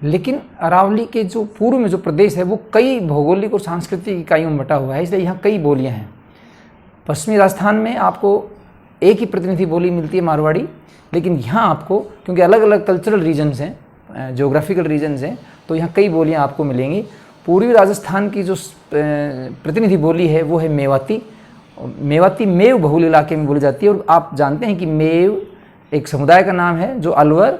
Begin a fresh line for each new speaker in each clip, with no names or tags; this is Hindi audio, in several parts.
लेकिन अरावली के जो पूर्व में जो प्रदेश है वो कई भौगोलिक और सांस्कृतिक इकाइयों में बटा हुआ है, इसलिए यहाँ कई बोलियाँ हैं। पश्चिमी राजस्थान में आपको एक ही प्रतिनिधि बोली मिलती है मारवाड़ी, लेकिन यहाँ आपको क्योंकि अलग अलग कल्चरल रीजन्स हैं, ज्योग्राफिकल रीजन्स हैं, तो यहाँ कई बोलियाँ आपको मिलेंगी। पूर्वी राजस्थान की जो प्रतिनिधि बोली है वो है मेवाती। मेवाती मेव बहुल इलाके में बोली जाती है, और आप जानते हैं कि मेव एक समुदाय का नाम है जो अलवर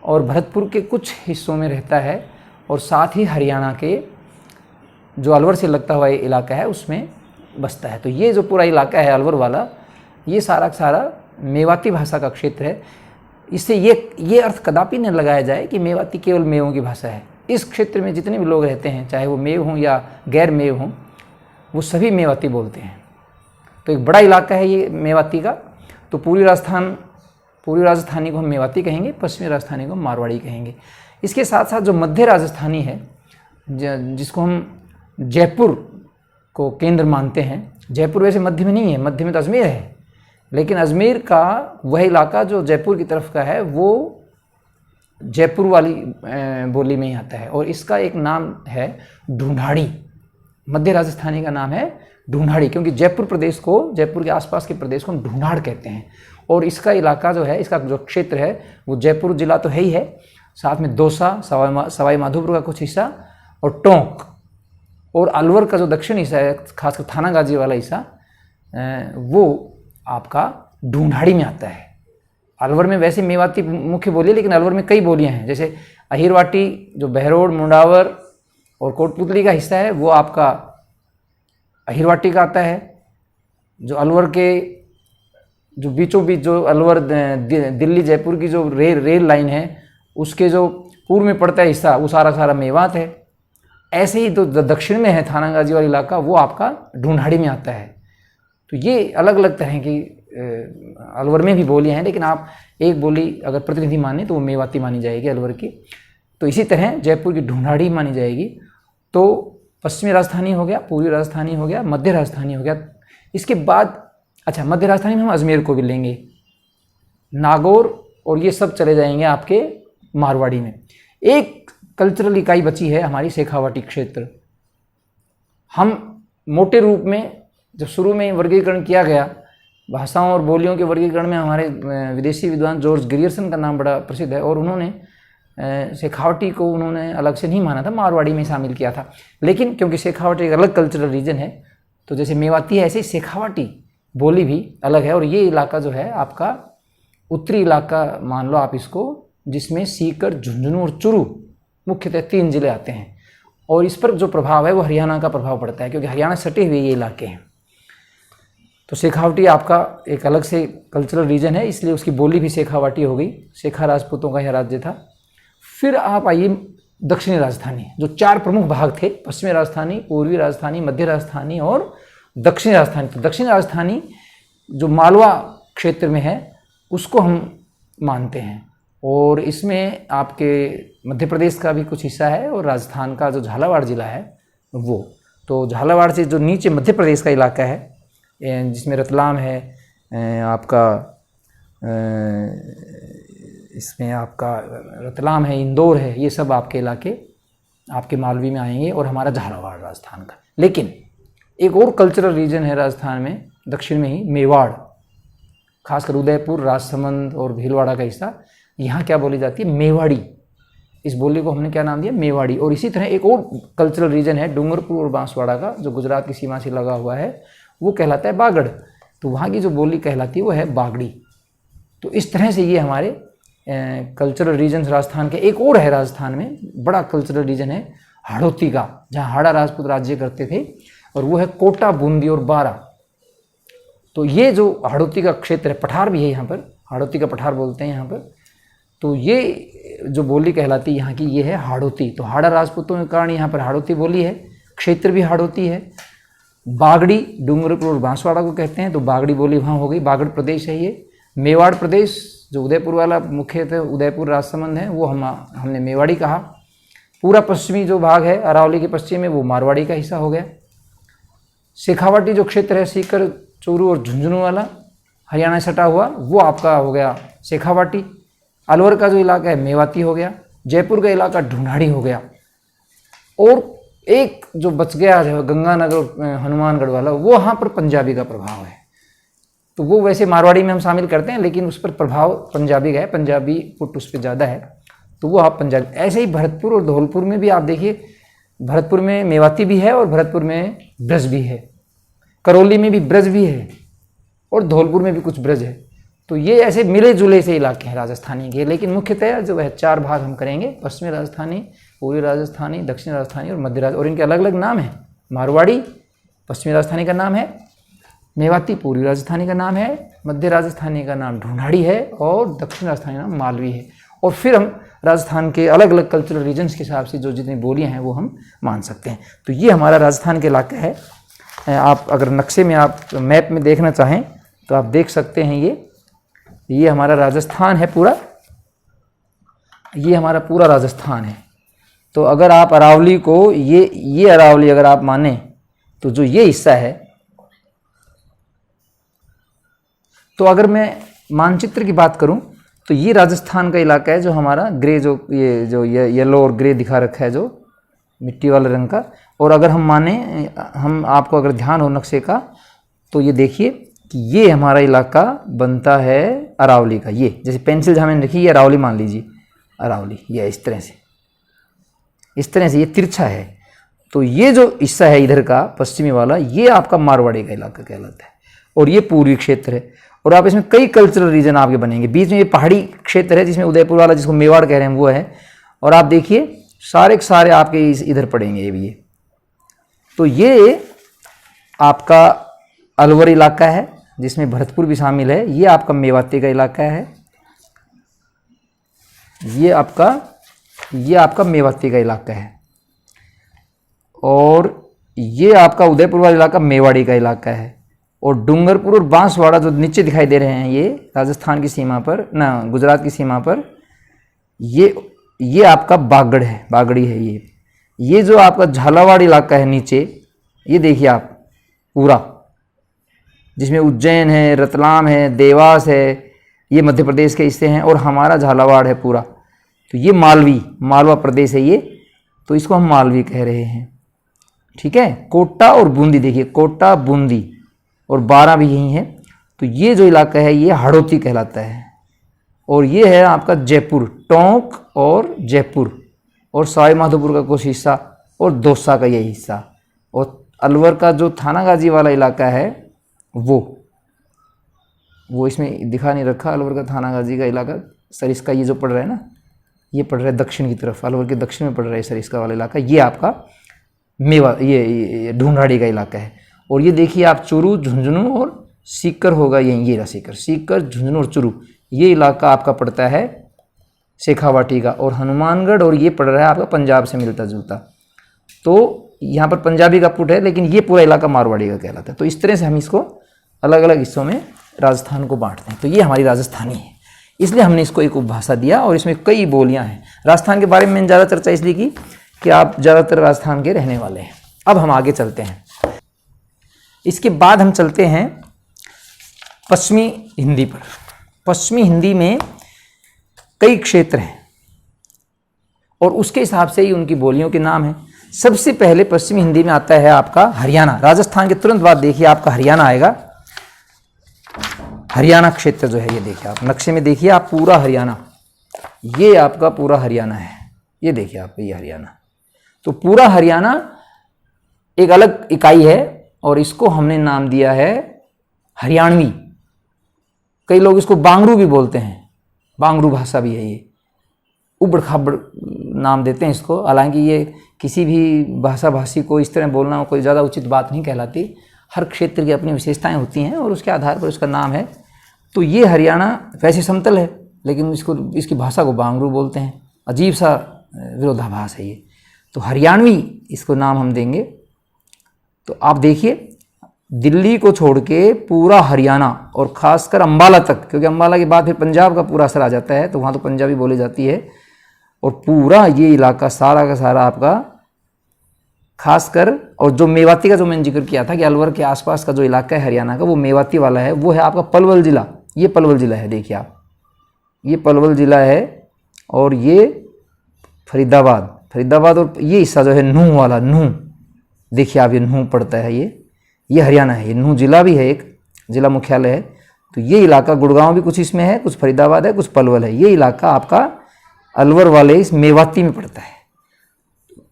और भरतपुर के कुछ हिस्सों में रहता है, और साथ ही हरियाणा के जो अलवर से लगता हुआ इलाका है उसमें बसता है। तो ये जो पूरा इलाका है अलवर वाला, ये सारा सारा मेवाती भाषा का क्षेत्र है। इससे ये अर्थ कदापि न लगाया जाए कि मेवाती केवल मेवों की भाषा है। इस क्षेत्र में जितने भी लोग रहते हैं, चाहे वो मेव हों या गैर मेव हों, वो सभी मेवाती बोलते हैं। तो एक बड़ा इलाका है ये मेवाती का। तो पूर्वी राजस्थानी को हम मेवाती कहेंगे, पश्चिमी राजस्थानी को मारवाड़ी कहेंगे। इसके साथ साथ जो मध्य राजस्थानी है, जिसको हम जयपुर को केंद्र मानते हैं, जयपुर वैसे मध्य में नहीं है, मध्य में तो अजमेर है, लेकिन अजमेर का वह इलाका जो जयपुर की तरफ का है वो जयपुर वाली बोली में ही आता है, और इसका एक नाम है ढूंढाड़ी। मध्य राजस्थानी का नाम है ढूंढाड़ी, क्योंकि जयपुर प्रदेश को, जयपुर के आसपास के प्रदेश को हम ढूंढाड़ कहते हैं। और इसका इलाका जो है, इसका जो क्षेत्र है वो जयपुर जिला तो है ही है, साथ में दौसा, सवाई माधोपुर का कुछ हिस्सा, और टोंक, और अलवर का जो दक्षिण हिस्सा है, खासकर थानागाजी वाला हिस्सा, वो आपका ढूंढाड़ी में आता है। अलवर में वैसे मेवाती मुख्य बोली है, लेकिन अलवर में कई बोलियां हैं, जैसे अहिरवाटी जो बहरोड, मुंडावर और कोटपुतली का हिस्सा है वो आपका अहिरवाटी का आता है। जो अलवर के जो बीचों बीच जो अलवर दिल्ली जयपुर की जो रेल लाइन है उसके जो पूर्व में पड़ता है हिस्सा, वो सारा मेवात है। ऐसे ही तो दक्षिण में है थानागाजी वाला इलाका, वो आपका ढूंढाड़ी में आता है। तो ये अलग अलग तरह की अलवर में भी बोलियां हैं, लेकिन आप एक बोली अगर प्रतिनिधि माने तो वो मेवाती मानी जाएगी अलवर की। तो इसी तरह जयपुर की ढूंढाड़ी मानी जाएगी। तो पश्चिमी राजस्थानी हो गया, पूर्वी राजस्थानी हो गया, मध्य राजस्थानी हो गया। इसके बाद अच्छा, मध्य राजस्थानी में हम अजमेर को भी लेंगे, नागौर, और ये सब चले जाएंगे आपके मारवाड़ी में। एक कल्चरल इकाई बची है हमारी शेखावाटी क्षेत्र। हम मोटे रूप में जब शुरू में वर्गीकरण किया गया, भाषाओं और बोलियों के वर्गीकरण में हमारे विदेशी विद्वान जॉर्ज ग्रियर्सन का नाम बड़ा प्रसिद्ध है, और उन्होंने शेखावटी को उन्होंने अलग से नहीं माना था, मारवाड़ी में शामिल किया था। लेकिन क्योंकि शेखावटी एक अलग कल्चरल रीजन है, तो जैसे मेवाती है ऐसे ही शेखावटी बोली भी अलग है। और ये इलाका जो है आपका उत्तरी इलाका मान लो आप इसको, जिसमें सीकर, झुंझुनू और चुरू मुख्यतः 3 जिले आते हैं। और इस पर जो प्रभाव है वो हरियाणा का प्रभाव पड़ता है, क्योंकि हरियाणा सटे हुए ये इलाके हैं। तो शेखावटी आपका एक अलग से कल्चरल रीजन है, इसलिए उसकी बोली भी शेखावाटी हो गई। शेखा राजपूतों का यह राज्य था। फिर आप आइए दक्षिणी राजस्थानी, जो 4 प्रमुख भाग थे, पश्चिमी राजस्थानी, पूर्वी राजस्थानी, मध्य राजस्थानी और दक्षिणी राजस्थानी। तो दक्षिणी राजस्थानी जो मालवा क्षेत्र में है उसको हम मानते हैं, और इसमें आपके मध्य प्रदेश का भी कुछ हिस्सा है, और राजस्थान का जो झालावाड़ जिला है वो। तो झालावाड़ से जो नीचे मध्य प्रदेश का इलाका है, जिसमें रतलाम है आपका, इसमें आपका रतलाम है, इंदौर है, ये सब आपके इलाके आपके मालवी में आएंगे, और हमारा झालावाड़ राजस्थान का। लेकिन एक और कल्चरल रीजन है राजस्थान में, दक्षिण में ही, मेवाड़, खासकर उदयपुर, राजसमंद और भीलवाड़ा का हिस्सा। यहाँ क्या बोली जाती है? मेवाड़ी। इस बोली को हमने क्या नाम दिया? मेवाड़ी। और इसी तरह एक और कल्चरल रीजन है डूंगरपुर और बांसवाड़ा का, जो गुजरात की सीमा से लगा हुआ है, वो कहलाता है बागड़। तो वहाँ की जो बोली कहलाती है वो है बागड़ी। तो इस तरह से ये हमारे कल्चरल रीजन्स राजस्थान के। एक और है राजस्थान में बड़ा कल्चरल रीजन है हाड़ौती का, जहाँ हाड़ा राजपूत राज्य करते थे, और वो है कोटा, बूंदी और बारा। तो ये जो हाड़ौती का क्षेत्र है, पठार भी है यहाँ पर, हाड़ौती का पठार बोलते हैं यहाँ पर। तो ये जो बोली कहलाती है यहाँ की, ये है हाड़ौती। तो हाड़ा राजपूतों के कारण यहाँ पर हाड़ौती बोली है, क्षेत्र भी हाड़ौती है। बागड़ी डूंगरपुर और बांसवाड़ा को कहते हैं, तो बागड़ी बोली वहाँ हो गई, बागड़ प्रदेश है ये। मेवाड़ प्रदेश जो उदयपुर वाला मुख्यतः उदयपुर राजसमंद है, वो हमने मेवाड़ी कहा। पूरा पश्चिमी जो भाग है अरावली के पश्चिम में, वो मारवाड़ी का हिस्सा हो गया। शेखावाटी जो क्षेत्र है, सीकर, चूरू और झुंझुनू वाला, हरियाणा सटा हुआ, वो आपका हो गया शेखावाटी। अलवर का जो इलाका है मेवाती हो गया, जयपुर का इलाका ढूंढाड़ी हो गया, और एक जो बच गया जो गंगानगर हनुमानगढ़ वाला, वो वहाँ पर पंजाबी का प्रभाव है। तो वो वैसे मारवाड़ी में हम शामिल करते हैं, लेकिन उस पर प्रभाव पंजाबी का है, पंजाबी पुट उस पर ज़्यादा है, तो वो आप पंजाबी। ऐसे ही भरतपुर और धौलपुर में भी आप देखिए, भरतपुर में मेवाती भी है और भरतपुर में ब्रज भी है, करौली में भी ब्रज भी है और धौलपुर में भी कुछ ब्रज है। तो ये ऐसे मिले जुले से इलाके हैं राजस्थानी के, लेकिन मुख्यतः जो है 4 भाग हम करेंगे, पश्चिमी राजस्थानी, पूर्वी राजस्थानी, दक्षिण राजस्थानी और मध्य राजस्थानी, और इनके अलग अलग नाम हैं। मारवाड़ी पश्चिमी राजस्थानी का नाम है, मेवाती पूर्वी राजस्थानी का नाम है, मध्य राजस्थानी का नाम ढूंढाड़ी है और दक्षिण राजस्थानी का नाम मालवी है। और फिर हम राजस्थान के अलग अलग कल्चरल रीजन्स के हिसाब से जो जितनी बोलियां हैं वो हम मान सकते हैं। तो ये हमारा राजस्थान के इलाका है। आप अगर नक्शे में, आप मैप में देखना चाहें तो आप देख सकते हैं, ये हमारा राजस्थान है पूरा, ये हमारा पूरा राजस्थान है। तो अगर आप अरावली को, ये अरावली अगर आप माने, तो जो ये हिस्सा है, तो अगर मैं मानचित्र की बात करूं तो ये राजस्थान का इलाका है, जो हमारा ग्रे, जो ये येलो और ग्रे दिखा रखा है, जो मिट्टी वाले रंग का। और अगर हम माने, हम आपको अगर ध्यान हो नक्शे का, तो ये देखिए कि ये हमारा इलाका बनता है अरावली का। ये जैसे पेंसिल जहाँ मैंने रखी, ये अरावली मान लीजिए, अरावली ये इस तरह से ये तिरछा है। तो ये जो हिस्सा है इधर का पश्चिमी वाला, ये आपका मारवाड़ी का इलाका कहलाता है, और ये पूर्वी क्षेत्र है। और आप इसमें कई कल्चरल रीजन आपके बनेंगे। बीच में ये पहाड़ी क्षेत्र है, जिसमें उदयपुर वाला, जिसको मेवाड़ कह रहे हैं, वो है। और आप देखिए सारे के सारे आपके इधर पड़ेंगे ये भी। ये तो ये आपका अलवर इलाका है, जिसमें भरतपुर भी शामिल है। ये आपका मेवाती का इलाका है, ये आपका मेवाती का इलाका है। और ये आपका उदयपुर वाला इलाका मेवाड़ी का इलाका है। और डूंगरपुर और बांसवाड़ा जो नीचे दिखाई दे रहे हैं, ये राजस्थान की सीमा पर, ना गुजरात की सीमा पर, ये आपका बागड़ी है। ये जो आपका झालावाड़ इलाका है नीचे, ये देखिए आप पूरा, जिसमें उज्जैन है, रतलाम है, देवास है, ये मध्य प्रदेश के हिस्से हैं, और हमारा झालावाड़ है पूरा। तो ये मालवा प्रदेश है ये, तो इसको हम मालवी कह रहे हैं, ठीक है। कोटा और बूंदी देखिए, कोटा, बूंदी और 12 भी यही है। तो ये जो इलाका है ये हाड़ौती कहलाता है। और ये है आपका जयपुर, टोंक और जयपुर, और सवाई माधोपुर का कुछ हिस्सा, और दौसा का यही हिस्सा। और अलवर का जो थानागाजी वाला इलाका है, वो इसमें दिखा नहीं रखा, अलवर का थानागाजी का इलाका, सरिस्का ये जो पड़ रहा है ना, ये पड़ रहा है दक्षिण की तरफ, अलवर के दक्षिण में पड़ रहा है सरिस्का वाला इलाका। ये आपका मेवा, ये ढूंढाड़ी का इलाका है। और ये देखिए आप चूरू, झुंझुनू और सीकर होगा, ये रहा सीकर, झुंझुनू और चूरू, ये इलाका आपका पड़ता है शेखावाटी का। और हनुमानगढ़, और ये पड़ रहा है आपका पंजाब से मिलता जुलता। तो यहाँ पर पंजाबी का पुट है, लेकिन ये पूरा इलाका मारवाड़ी का कहलाता है। तो इस तरह से हम इसको अलग अलग हिस्सों में राजस्थान को बांटते हैं। तो ये हमारी राजस्थानी है, इसलिए हमने इसको एक उपभाषा दिया, और इसमें कई बोलियाँ हैं। राजस्थान के बारे में मैंने ज़्यादा चर्चा इसलिए की कि आप ज़्यादातर राजस्थान के रहने वाले हैं। अब हम आगे चलते हैं। इसके बाद हम चलते हैं पश्चिमी हिंदी पर। पश्चिमी हिंदी में कई क्षेत्र हैं, और उसके हिसाब से ही उनकी बोलियों के नाम हैं। सबसे पहले पश्चिमी हिंदी में आता है आपका हरियाणा। राजस्थान के तुरंत बाद देखिए आपका हरियाणा आएगा। हरियाणा क्षेत्र जो है, ये देखिए आप नक्शे में देखिए आप, पूरा हरियाणा, ये आपका पूरा हरियाणा है। ये देखिए आप, ये हरियाणा। तो पूरा हरियाणा एक अलग इकाई है, और इसको हमने नाम दिया है हरियाणवी। कई लोग इसको बांगरू भी बोलते हैं, बांगरू भाषा भी है ये, उबड़ खाबड़ नाम देते हैं इसको। हालांकि ये किसी भी भाषा भाषी को इस तरह बोलना कोई ज़्यादा उचित बात नहीं कहलाती। हर क्षेत्र की अपनी विशेषताएं होती हैं, और उसके आधार पर उसका नाम है। तो ये हरियाणा वैसे समतल है, लेकिन इसकी भाषा को बांगरू बोलते हैं। अजीब सा विरोधाभास है ये। तो हरियाणवी इसको नाम हम देंगे। तो आप देखिए, दिल्ली को छोड़ के पूरा हरियाणा, और ख़ासकर अंबाला तक, क्योंकि अंबाला के बाद फिर पंजाब का पूरा असर आ जाता है, तो वहाँ तो पंजाबी बोली जाती है। और पूरा ये इलाका सारा का सारा आपका, खासकर, और जो मेवाती का जो मैंने जिक्र किया था कि अलवर के आसपास का जो इलाका है हरियाणा का, वो मेवाती वाला है। वो है आपका पलवल ज़िला। ये पलवल ज़िला है, देखिए आप, ये पलवल ज़िला है। और ये फरीदाबाद, फरीदाबाद और ये हिस्सा जो है नूह वाला, नूह, देखिए आप ये नूह पड़ता है, ये हरियाणा है, ये नूह जिला भी है, एक जिला मुख्यालय है। तो ये इलाका गुड़गांव भी कुछ इसमें है, कुछ फरीदाबाद है, कुछ पलवल है। ये इलाका आपका अलवर वाले इस मेवाती में पड़ता है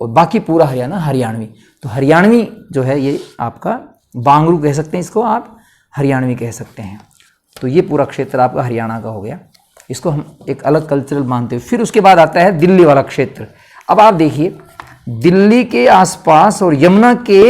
और बाकी पूरा हरियाणा हरियाणवी। तो हरियाणवी जो है ये आपका बांगरू कह सकते हैं इसको, आप हरियाणवी कह सकते हैं। तो ये पूरा क्षेत्र आपका हरियाणा का हो गया, इसको हम एक अलग कल्चरल मानते हैं। फिर उसके बाद आता है दिल्ली वाला क्षेत्र। अब आप देखिए दिल्ली के आसपास और यमुना के